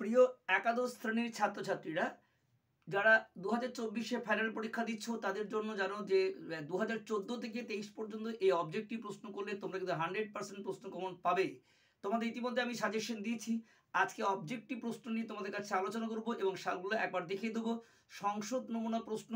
প্রিয় একাদশ শ্রেণীর ছাত্রছাত্রীরা যারা 2024-এ ফাইনাল পরীক্ষা দিচ্ছ তাদের জন্য জানো যে 2014 থেকে 23 পর্যন্ত এই অবজেক্টিভ প্রশ্ন করলে তোমরা কিন্তু 100% প্রশ্ন কমন পাবে। তোমাদের ইতিমধ্যে আমি সাজেশন দিয়েছি। আজকে অবজেক্টিভ প্রশ্ন নিয়ে তোমাদের কাছে আলোচনা করব এবং সালগুলো একবার দেখিয়ে দেবো। সংসদ নমুনা প্রশ্ন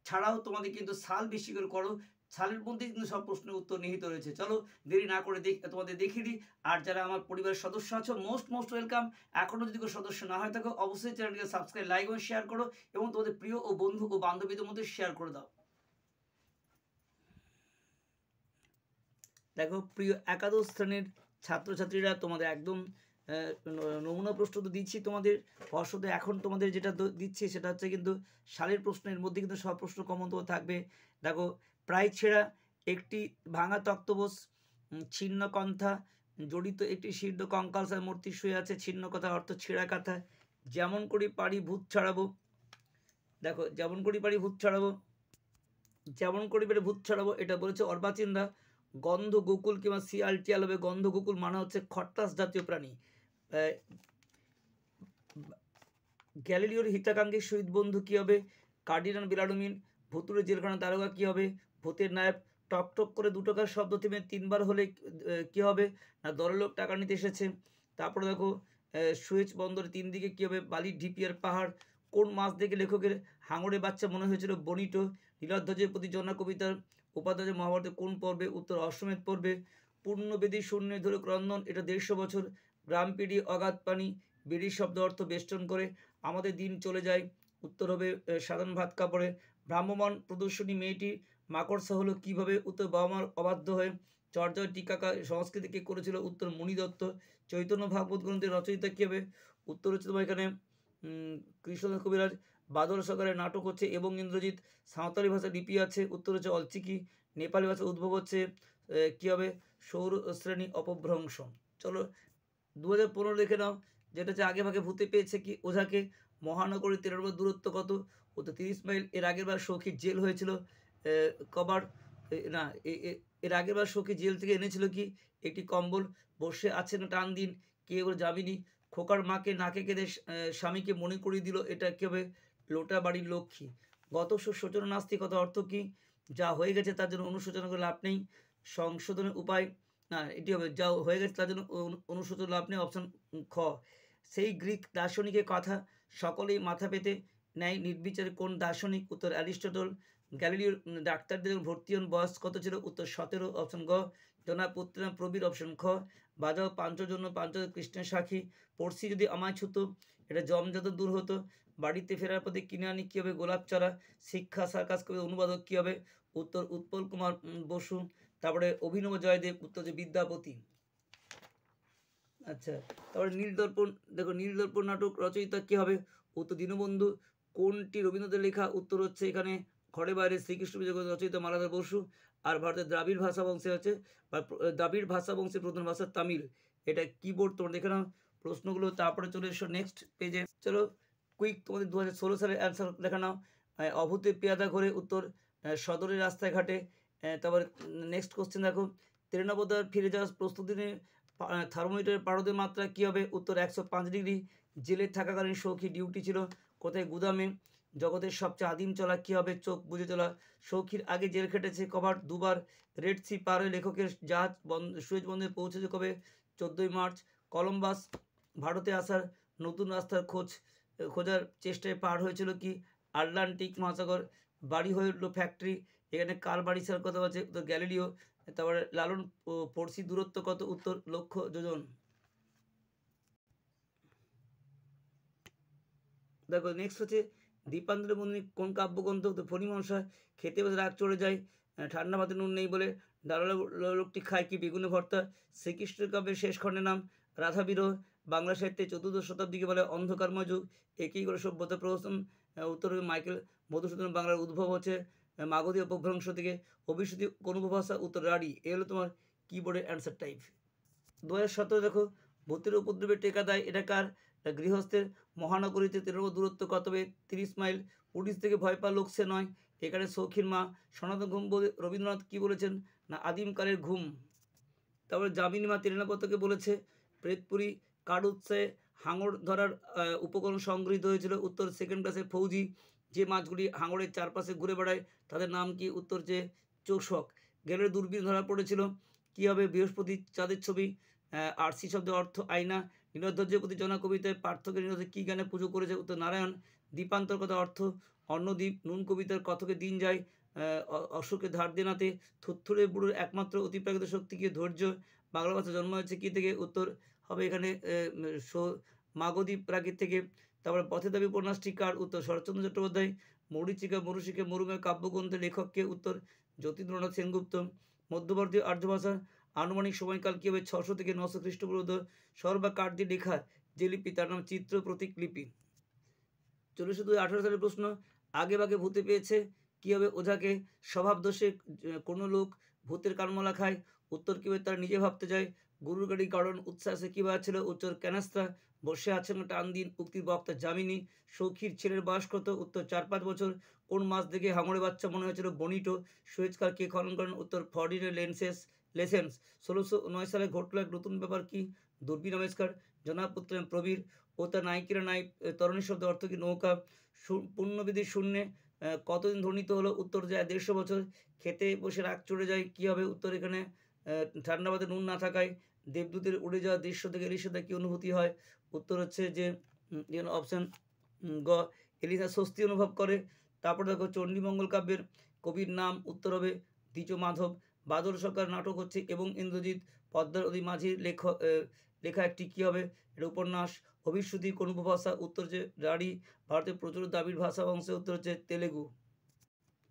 ছাড়াও তোমাদের কিন্তু সাল বেশি করে করো, সালের মধ্যে কিন্তু সব প্রশ্নের উত্তর নিহিত রয়েছে। চলো দেরি না করে তোমাদের দেখিয়ে দিই। আর যারা আমার পরিবারের সদস্য আছো মোস্ট ওয়েলকাম। এখনও যদি কোনো সদস্য না হয়ে থাকো অবশ্যই চ্যানেলটিকে সাবস্ক্রাইব, লাইক এবং শেয়ার করো এবং তোমাদের প্রিয় ও বন্ধু ও বান্ধবীদের মধ্যে শেয়ার করে দাও। দেখো প্রিয় একাদশ শ্রেণীর ছাত্রছাত্রীরা, তোমাদের একদম নমুনা প্রশ্ন তো দিচ্ছি তোমাদের পর্ষদে। এখন তোমাদের যেটা দিচ্ছি সেটা হচ্ছে কিন্তু সালের প্রশ্নের মধ্যে কিন্তু সব প্রশ্ন কমন তো থাকবে। দেখো প্রায় ছেঁড়া একটি ভাঙা তক্তপোষ, ছিন্ন কন্থা জড়িত একটি শীর্ণ কঙ্কালসার মূর্তি শুয়ে আছে, ছিন্ন কথা অর্থ ছেঁড়া কাঁথা, যেমন করি পারি ভূত ছাড়াবো। দেখো যেমন করি পারি ভূত ছাড়াবো, যেমন করি পারি ভূত ছাড়াবো এটা বলেছে অর্বাচীনরা। গন্ধ গোকুল কিংবা শিয়াল টিয়াল হবে। গন্ধ গোকুল মানে হচ্ছে খট্টাস জাতীয় প্রাণী। গ্যালিলিওর হিতাকাঙ্ক্ষী শহীদ বন্ধু কী হবে? কার্ডিনাল বিলাডুমিন। ভুতুরে জেলখানা দারোগা কী হবে? ভূতের নায়ক। টক টক করে 2 টাকার শব্দ থেমে 3বার হলে কী হবে? না দরলোক টাকা নিতে এসেছে। তারপরে দেখো সুয়েজ বন্দরে 3 দিকে কী হবে? বালির ঢিপি আর পাহাড়। কোন মাছ দেখে লেখকের হাঙড়ে বাচ্চা মনে হয়েছিল? বনিটো। নীলাধ্বজের প্রতি জনা কবিতার উপাধ্যায় মহাভারতের কোন পর্বে? উত্তর অশ্বমেধ পর্বে। পূর্ণবেদী শূন্যে ধরে ক্রন্দন এটা 150 বছর। গ্রাম পেরিয়ে অগাধ পানি, বেরির শব্দ অর্থ বেষ্টন করে। আমাদের দিন চলে যায় উত্তর হবে সাধারণ ভাত কাপড়ে। ভ্রাম্যমাণ প্রদর্শনী মেয়েটি মাকড়সা হলো কীভাবে? উত্তর বাবা মার অবাধ্য হয়ে। চর্যায় টিকাকা সংস্কৃতি কে করেছিল? উত্তর মুনি দত্ত। চৈতন্য ভাগবত গ্রন্থের রচয়িতা কী হবে? উত্তর হচ্ছে তোমার এখানে কৃষ্ণ কবিরাজ। বাদল সরকারের নাটক হচ্ছে এবং ইন্দ্রজিৎ। সাঁওতালি ভাষা লিপি আছে, উত্তর হচ্ছে অলচিকি। নেপালি ভাষার উদ্ভব হচ্ছে কী হবে? সৌর শ্রেণী অপভ্রংশ। চলো 2015 দেখে নাও, যেটা হচ্ছে আগে ভাগে ভূতে পেয়েছে কি ওঝাকে। মহানগরী 13 নম্বর দূরত্ব কত? উত্তর 30 মাইল। এর আগের বার সখীর জেল হয়েছিল কবার? না এর আগের বার সখী জেল থেকে এনেছিল কি? একটি কম্বল। বসে আছে না টান দিন, কে ওর যাবিনি। খোকার মাকে নাকে কেঁদে স্বামীকে মনে করিয়ে দিল, এটা কী হবে? লোটা বাড়ির লক্ষ্মী। গত শোচনা নাস্তি কত অর্থ কি? যা হয়ে গেছে তার জন্য অনুশোচনা করে লাভ নেই। সংশোধনের উপায় না, এটি হবে যা হয়ে গেছে তার জন্য অনুশোচনা লাভ নেই, অপশান খ। সেই গ্রিক দার্শনিকের কথা সকলেই মাথা পেতে নেয় নির্বিচারে কোন দার্শনিক? উত্তর অ্যারিস্টটল। গ্যালিলিওর ডাক্তারদের ভর্তি হন বয়স কত ছিল? উত্তর 17, অপশান গ। জনা পুত্রা প্রবীর, অপশান খ। বাজাও পাঞ্চর জন্য পাঞ্চ কৃষ্ণের সাক্ষী। পড়শি যদি আমায় ছুতো এটা জম যত দূর হতো। বাড়িতে ফেরার পথে কিনে আনি কী হবে? গোলাপ চারা। শিক্ষা সার্কাস কবি অনুবাদক কী হবে? উত্তর উৎপল কুমার বসু। তারপরে অভিনব জয়দেব, উত্তর যে বিদ্যাপতি। আচ্ছা, তারপরে নীলদর্পণ। দেখো নীলদর্পণ নাটক রচয়িতা কী হবে? উত্তর দীনবন্ধু। কোনটি রবীন্দ্রনাথের লেখা? উত্তর হচ্ছে এখানে ঘরে বাইরে শ্রীকৃষ্ণ বিজয় রচয়িতা মালাধর বসু। আর ভারতের দ্রাবিড় ভাষা বংশে হচ্ছে দ্রাবিড় ভাষা বংশের প্রধান ভাষা তামিল। এটা কিবোর্ড তোমরা দেখে নাও প্রশ্নগুলো। তারপরে চলে এসো নেক্সট পেজে। চলো কুইক তোমাদের 2016 সালের অ্যান্সার লেখা নাও। অভূতে পেয়াদা ঘরে, উত্তর সদরের রাস্তায় ঘাটে। তারপরে নেক্সট কোশ্চেন দেখো, 93 ফিরে যাওয়ার প্রস্তুতি নিয়ে থার্মোমিটারের পারদের মাত্রা কী হবে? উত্তর 105 ডিগ্রি। জেলে থাকাকালীন সৌখী ডিউটি ছিল কোথায়? গুদামে। জগতের সবচেয়ে আদিম চলা কী হবে? চোখ বুজে চলা। সৌখীর আগে জেল খেটেছে কবার? 2বার। রেড সি পার হয়ে লেখকের জাহাজ সুয়েজ বন্দরে পৌঁছেছে কবে? 14 মার্চ। কলম্বাস ভারতে আসার নতুন রাস্তার খোঁজার চেষ্টায় পার হয়েছিল কি? আটলান্টিক মহাসাগর। বাড়ি হয়ে উঠল ফ্যাক্টরি, এখানে কার বাড়ি ছাড়ার কথা বলছে? উত্তর গ্যালিলিও। তারপরে লালন পড়শি দূরত্ব কত? উত্তর লক্ষ যোজন। দেখো নেক্সট হচ্ছে দীপান্তরের বন্ধু কোন কাব্যগ্রন্থ? তো ফণিমনসা। খেতে বসে রাগ চড়ে যায়, ঠান্ডা ভাতে নুন নেই বলে। দাঁড়ালো লোকটি খায় কি? বেগুনে ভর্তা। শ্রীকৃষ্ণের কাব্যের শেষ খণ্ডের নাম? রাধা বিরহ। বাংলা সাহিত্যে 14 শতাব্দীকে বলে অন্ধকারময় যুগ। একই করে সভ্যতা প্রহসন। উত্তর মাইকেল মধুসূদন। বাংলার উদ্ভব হচ্ছে মাগধী অপভ্রংশ থেকে। অভিশ্রুতি কোন উপভাষা? উত্তর রাঢ়ী। এ হলো তোমার কিবোর্ডের অ্যান্সার টাইপ। 2017 দেখো, ভূতের উপদ্রবে টেকা দেয় এটা কার? গৃহস্থের। মহানগরীতে 13 দূরত্ব কত হবে? 30 মাইল। পুলিশ থেকে ভয় পাওয়া লোক সে নয়, এখানে সৌখীর মা। সনাতন ঘুম রবীন্দ্রনাথ কী বলেছেন? না আদিমকালের ঘুম। তারপরে যামিনী মা তেলেনাপতকে বলেছে প্রেতপুরী কার উৎসাহে হাঙর ধরার উপকরণ সংগৃহীত হয়েছিল? উত্তর সেকেন্ড ক্লাসের ফৌজি। যে মাছগুলি হাঙরের চারপাশে ঘুরে বেড়ায় তাদের নাম কি? উত্তর হচ্ছে চোষক। গ্যালিলিওর দূরবীন ধরা পড়েছিল, কী হবে? বৃহস্পতি চাঁদের ছবি। আরসি শব্দের অর্থ আয়না। নীলোধ্বজের প্রতি জনা কবিতায় পার্থক্যের নীরোধে কী জ্ঞানে পুজো করেছে? উত্তর নারায়ণ। দ্বীপান্তর কথা অর্থ অন্নদ্বীপ। নুন কবিতার কথকে দিন যায় অশোকের ধার দেনাতে। থুরথুরে বুড়োর একমাত্র অতিপ্রাকৃত শক্তি কি? ধৈর্য। বাংলা ভাষা জন্ম হয়েছে কী থেকে? উত্তর হবে এখানে মাগধী প্রাকৃত থেকে। তারপরে পথের দাবি উপন্যাসটি কার? উত্তর শরৎচন্দ্র চট্টোপাধ্যায়। মরীচিকা মরুষিকা মরুময় কাব্যগ্রন্থের লেখককে? উত্তর যতীন্দ্রনাথ সেনগুপ্ত। মধ্যবর্তী আর্য ভাষার আনুমানিক সময়কাল কী হবে? 600 থেকে 900 খ্রিস্টপূর্বাব্দ। শর বা কাঠ দিয়ে লেখা যে লিপি তার নাম চিত্র প্রতীক লিপি। 1418 সালের প্রশ্ন, আগে ভাগে ভূতে পেয়েছে কী হবে? ওঝাকে। স্বভাব দোষে কোনো লোক ভূতের কানমলা খায়? উত্তর কী হবে? তারা নিজে ভাবতে যায়। গরুর গাড়ি কারণ উচ্ছ্বাসে কী বাজছিল? উত্তর ক্যানাস্ত্রা। বসে আছেন টান দিন উক্তির বক্তা যামিনী। সৌখীর ছেলের বয়স কত? উত্তর 4-5 বছর। কোন মাছ দেখে হাঙরের বাচ্চা মনে হয়েছিল? বনিটো। সুয়েজ খাল কে খনন করেন? উত্তর ফর্ডিনের লেসেন্স। 1609 সালে ঘটল এক নতুন ব্যাপার কি? দূরবীন আবিষ্কার। জনাপুত্র প্রবীর ও তার নায়িকেরা তরণী শব্দের অর্থ কি? নৌকা। পুণ্যবিধির শূন্যে কতদিন ধ্বনিত হলো? উত্তর যায় 150 বছর। খেতে বসে রাগ চড়ে যায় কী হবে? উত্তর এখানে ঠান্ডা ভাতে নুন না থাকায়। দেবদূতের উড়ে যাওয়া দৃশ্য থেকে এলিসার কী অনুভূতি হয়? উত্তর হচ্ছে যে অপশান গ, এলিসা স্বস্তি অনুভব করে। তারপরে দেখো চণ্ডীমঙ্গল কাব্যের কবির নাম? উত্তর হবে দ্বিজ মাধব। বাদল সরকার নাটক হচ্ছে এবং ইন্দ্রজিৎ। পদ্মার অধি মাঝির লেখা একটি কী হবে? এটা উপন্যাস। ভবিষ্যতি কোন উপভাষা? উত্তর যে রাঢ়ী। ভারতের প্রচলিত দ্রাবিড় ভাষা বংশে? উত্তর হচ্ছে তেলেগু।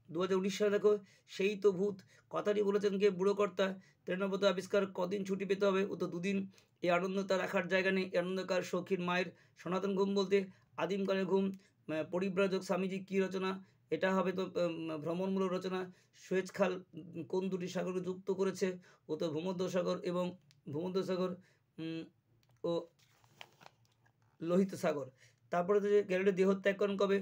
2019 সালে দেখো সেই তো ভূত কথাটি বলেছেন কে? বুড়োকর্তা। ট্রেনপথ আবিষ্কার কদিন ছুটি পেতে হবে? উত্তর 2 দিন। এই আনন্দ তা রাখার জায়গা নেই। এই আনন্দকার সখীর মায়ের। সনাতন ঘুম বলতে আদিমকালের ঘুম। পরিব্রাজক স্বামীজি কী রচনা? এটা হবে তো ভ্রমণমূলক রচনা। সুয়েজ খাল কোন দুটি সাগরকে যুক্ত করেছে? উত্তর ভূমধ্যসাগর এবং ভূমধ্যসাগর ও লোহিত সাগর। তারপরে যে গ্যালিলিও দেহত্যাগ করেন কবে?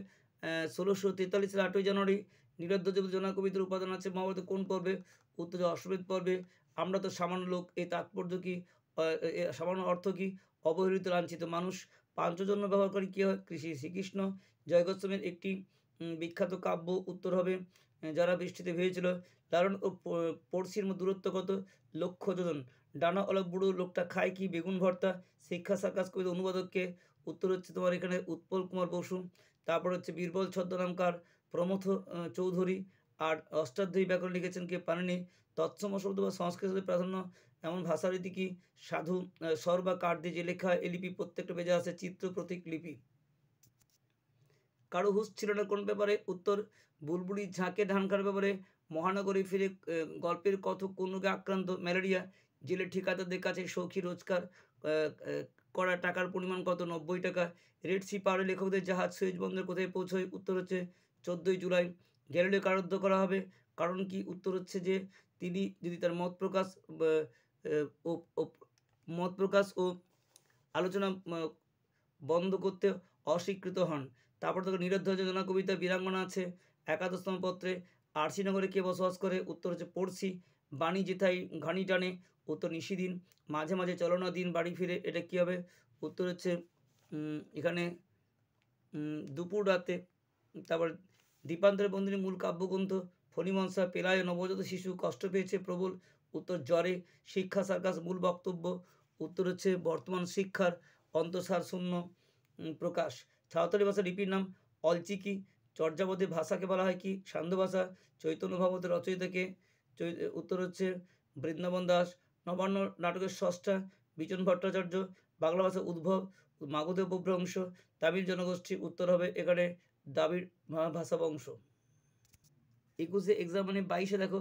1643 সালে 8ই জানুয়ারি। নীলোধ্বজ জনা কবিতার উপাদান আছে মহাভারতের কোন পর্বে? উত্তর অশ্বমেধ পর্বে। আমরা তো সামান্য লোক। এই তাৎপর্য কি? সামান্য অর্থ কি? অবহেলিত লাঞ্ছিত মানুষ। পাঞ্চজন্য ব্যবহারকারী কী হয়? কৃষি। শ্রীকৃষ্ণ জয় গোস্বামীর একটি বিখ্যাত কাব্য? উত্তর হবে যারা বৃষ্টিতে ভেজেছিল। লালন ও পড়শির মধ্যে দূরত্ব কত? লক্ষ যোজন। ডানা অলক বুড়ো লোকটা খায় কি? বেগুন ভর্তা। শিক্ষা সার্কাস কবিতা অনুবাদককে? উত্তর হচ্ছে তোমার এখানে উৎপল কুমার বসু। তারপর হচ্ছে বীরবল ছদ্মনামকার? প্রমথ চৌধুরী। আর অষ্টাধ্যায়ী ব্যাকরণ লিখেছেন কে? পাণিনি। তৎসম শব্দ বা সংস্কৃত প্রাধান্য এমন ভাষারীতি কি? সাধু। স্বর বা কাঠ দিয়ে যে লেখা এই লিপি প্রত্যেকটা পেজে আছে চিত্র প্রতীক লিপি। কারো হুঁশ ছিল না কোন ব্যাপারে? উত্তর বুলবুলি ঝাঁকে ধান খাওয়ার ব্যাপারে। মহানগরে ফিরে গল্পের কথক কোন রোগে আক্রান্ত? ম্যালেরিয়া। জেলে ঠিকাদারদের কাছে সৌখী রোজগার করা টাকার পরিমাণ কত? 90 টাকা। রেড সি পাহাড়ে লেখকদের জাহাজ সুয়েজ বন্দরে কোথায় পৌঁছয়? উত্তর হচ্ছে 14ই জুলাই। গ্যালিলিও কারারুদ্ধ করা হবে কারণ কি? উত্তর হচ্ছে যে তিনি যদি তার মত প্রকাশ ও আলোচনা বন্ধ করতে অস্বীকৃত হন। তারপর থেকে নীরধ্বজ জনা কবিতা বীরাঙ্গনা আছে 11তম পত্রে। আরসিনগরে কে বসবাস করে? উত্তর হচ্ছে পড়শি। বাণী যেথায় ঘানি টানে? উত্তর নিশিদিন। মাঝে মাঝে চলনা দিন বাড়ি ফিরে, এটা কী হবে? উত্তর হচ্ছে এখানে দুপুর রাতে। তারপর দ্বীপান্তরের বন্দিনী মূল কাব্যগ্রন্থ? ফণিমনসা। পেলায় নবজাত শিশু কষ্ট পেয়েছে প্রবল? উত্তর জ্বরে। শিক্ষা সার্কাস মূল বক্তব্য? উত্তর হচ্ছে বর্তমান শিক্ষার অন্তঃসার শূন্য প্রকাশ। সাঁওতালি ভাষার লিপির নাম? অলচিকি। চর্যাপদের ভাষাকে বলা হয় কি? সান্ধ্য ভাষা। চৈতন্য ভাগবতের রচয়িতাকে? উত্তর হচ্ছে বৃন্দাবন দাস। নবান্ন নাটকের স্রষ্টা? বিজন ভট্টাচার্য। বাংলা ভাষার উদ্ভব? মাগধের উপভ্রংশ। তামিল জনগোষ্ঠী? উত্তর হবে এখানে দ্রাবিড় ভাষা বংশ। 21 এক্সাম মানে 22 দেখো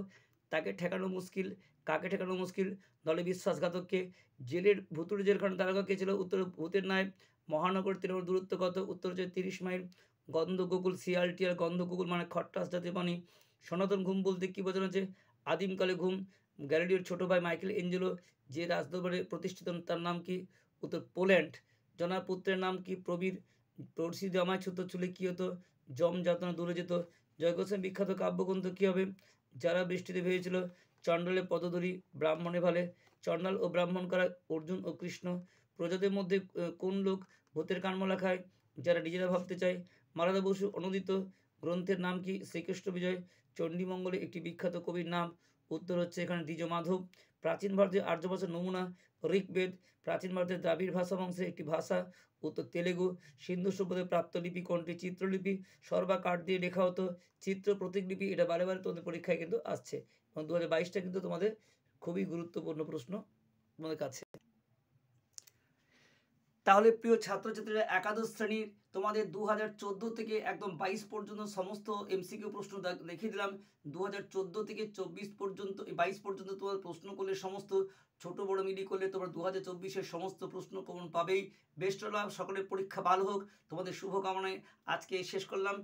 তাকে ঠেকানো মুশকিল। কাকে ঠেকানো মুশকিল? দলে বিশ্বাসঘাতককে। জেলের ভুতুড়ে জেলখানা তারকা কে ছিল? উত্তর ভূতের নায়ক। মহানগর তৃণমূল দূরত্ব কত? উত্তর হচ্ছে 30 মাইল। গন্ধগোকুল শিয়ালটিয়াল। গন্ধগোকুল মানে খট্টাস জাতীয় প্রাণী। সনাতন ঘুম বলতে কী বোঝানো হচ্ছে? আদিমকালে ঘুম। গ্যালিলিওর ছোট ভাই মাইকেল এঞ্জেলো যে রাজদরবারে প্রতিষ্ঠিত তার নাম কি? উত্তর পোল্যান্ড। জনাপুত্রের নাম কি? প্রবীর। পড়শি জামাই ছুতো চুলে কী হতো? জম যাতনা দূরে যেত। জয় গোস্বামীর বিখ্যাত কাব্যগ্রন্থ কী হবে? যারা বৃষ্টিতে ভেজেছিল। চণ্ডালের পদধূলি। ব্রাহ্মণে ভালে। চণ্ডাল ও ব্রাহ্মণ কারা? অর্জুন ও কৃষ্ণ। প্রজাদের মধ্যে কোন লোক ভূতের কানমলা খায়? যারা নিজেরা ভাবতে চায়। মালাদা বসু অনুদিত গ্রন্থের নাম কি? শ্রীকৃষ্ণ বিজয়। চণ্ডীমঙ্গলে একটি বিখ্যাত কবির নাম। উত্তর হচ্ছে এখানে দ্বিজ মাধব। প্রাচীন ভারতীয় আর্য ভাষার নমুনা ঋগ্বেদ। প্রাচীন ভারতের দ্রাবিড় ভাষা বংশের একটি ভাষা। উত্তর তেলেগু। সিন্ধু সভ্যতার প্রাপ্ত লিপি কোনটি? চিত্রলিপি। সর্বা কাঠ দিয়ে লেখা হতো। চিত্র প্রতীকলিপি। এটা বারে বারে তোমাদের পরীক্ষায় কিন্তু আসছে এবং 2022টা কিন্তু তোমাদের খুবই গুরুত্বপূর্ণ প্রশ্ন তোমাদের কাছে। তাহলে প্রিয় ছাত্রছাত্রীরা একাদশ শ্রেণীর তোমাদের 2014 থেকে একদম 22 পর্যন্ত সমস্ত এমসিকিউ প্রশ্ন দেখিয়ে দিলাম। 2014 থেকে 24 পর্যন্ত 22 পর্যন্ত তোমার প্রশ্ন করলে সমস্ত ছোট বড় মিলিয়ে করলে তোমরা 2024-এর সমস্ত প্রশ্ন কমন পাবেই। বেস্ট অফ লাক, সকলের পরীক্ষা ভালো হোক, তোমাদের শুভকামনায় আজকে শেষ করলাম।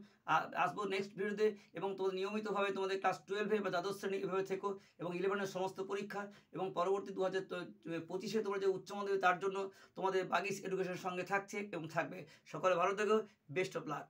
আসবো নেক্সট ভিডিওতে এবং তোমাদের নিয়মিতভাবে তোমাদের ক্লাস 12 বা দ্বাদশ শ্রেণী এভাবে থেকো এবং 11-এর সমস্ত পরীক্ষা এবং পরবর্তী 2025-এ তোমরা যে উচ্চ মাধ্যমিক তার জন্য তোমাদের বাগিস এডুকেশনের সঙ্গে থাকছে এবং থাকবে। সকলে ভালো থেকো, বেস্ট অফ লাক।